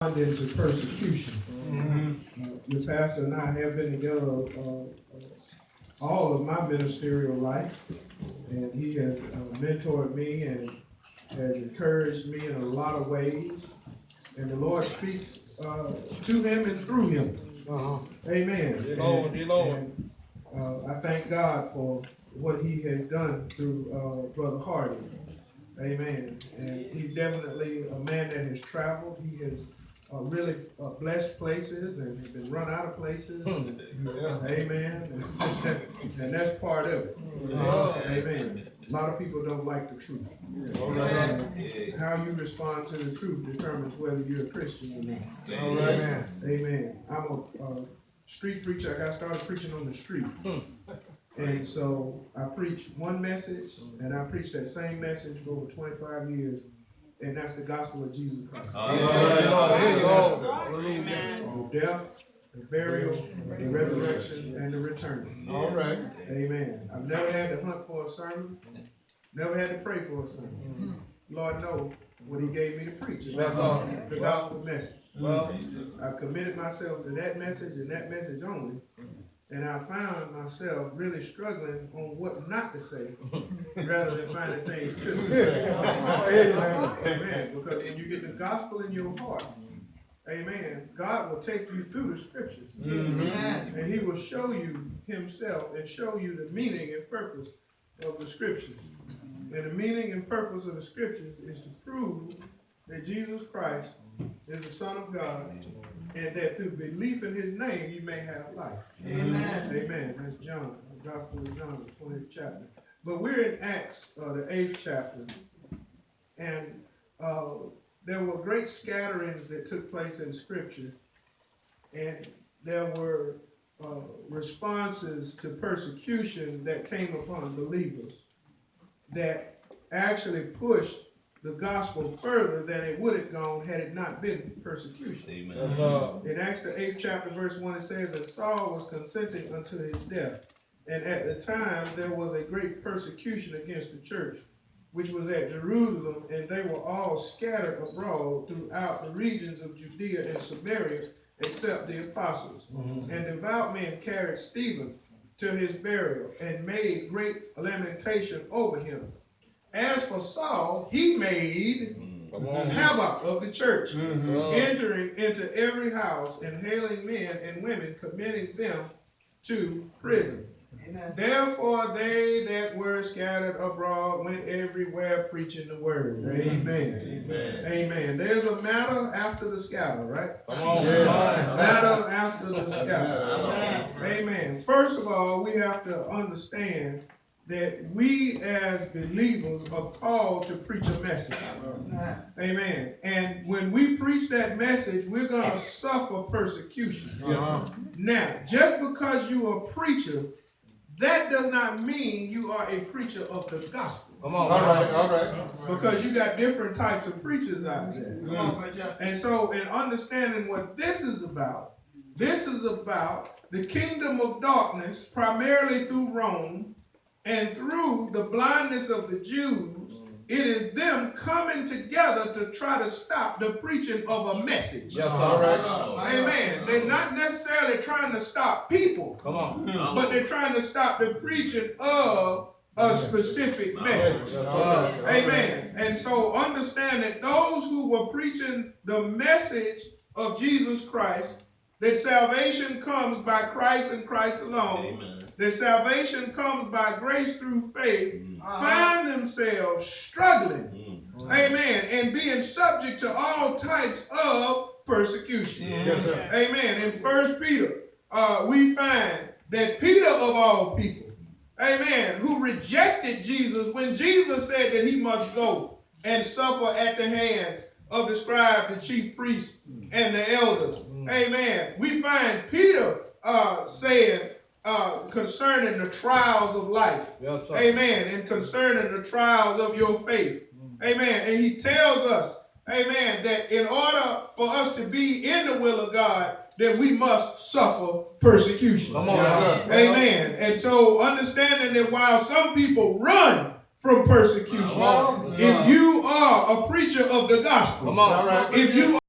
Into persecution. Your pastor and I have been together all of my ministerial life, and he has mentored me and has encouraged me in a lot of ways, and the Lord speaks to him and through him. Amen. Dear Lord, dear Lord. And I thank God for what he has done through Brother Hardy. Amen. And he's definitely a man that has traveled. He has really blessed places and has been run out of places. Amen. And that's part of it. Amen. A lot of people don't like the truth. How you respond to the truth determines whether you're a Christian or not. Amen. I'm a street preacher. I got started preaching on the street. And so I preached one message, and I preached that same message for over 25 years, and that's the gospel of Jesus Christ. The death, the burial, the resurrection, and the return. All right. Amen. I've never had to hunt for a sermon, never had to pray for a sermon. Lord knows what he gave me to preach. That's the gospel message. Well, I committed myself to that message and that message only. And I found myself really struggling on what not to say rather than finding things to say. Amen. Because when you get the gospel in your heart, amen, God will take you through the scriptures. And he will show you himself and show you the meaning and purpose of the scriptures. And the meaning and purpose of the scriptures is to prove that Jesus Christ is the Son of God, and that through belief in his name you may have life. Amen. Amen. That's John, the Gospel of John, the 20th chapter. But we're in Acts, the 8th chapter, and there were great scatterings that took place in Scripture, and there were responses to persecution that came upon believers that actually pushed the gospel further than it would have gone had it not been persecution. Amen. In Acts the 8th chapter verse 1 it says that Saul was consenting unto his death, and at the time there was a great persecution against the church, which was at Jerusalem, and they were all scattered abroad throughout the regions of Judea and Samaria, except the apostles. And devout men carried Stephen to his burial, and made great lamentation over him. As for Saul, he made havoc of the church, entering into every house and hailing men and women, committing them to prison. Amen. Therefore they that were scattered abroad went everywhere preaching the word. Amen. Amen. There's a matter after the scatter, right? Matter after the scatter. Amen. First of all, we have to understand that we as believers are called to preach a message. Amen. And when we preach that message, we're going to suffer persecution. Now, just because you're a preacher, that does not mean you are a preacher of the gospel. All right. Because you got different types of preachers out there. And so in understanding what this is about the kingdom of darkness, primarily through Rome, and through the blindness of the Jews, it is them coming together to try to stop the preaching of a message. Amen. They're not necessarily trying to stop people, but they're trying to stop the preaching of a specific message. Amen. And so understand that those who were preaching the message of Jesus Christ, that salvation comes by Christ and Christ alone. Amen. That salvation comes by grace through faith, find themselves struggling, amen, and being subject to all types of persecution. Amen. In 1 Peter, we find that Peter of all people, amen, who rejected Jesus when Jesus said that he must go and suffer at the hands of the scribes, the chief priests, and the elders. Amen. We find Peter saying, concerning the trials of life. Amen. And concerning the trials of your faith. Amen. And he tells us, amen, that in order for us to be in the will of God, that we must suffer persecution. Amen. And so understanding that while some people run from persecution, if you are a preacher of the gospel, if you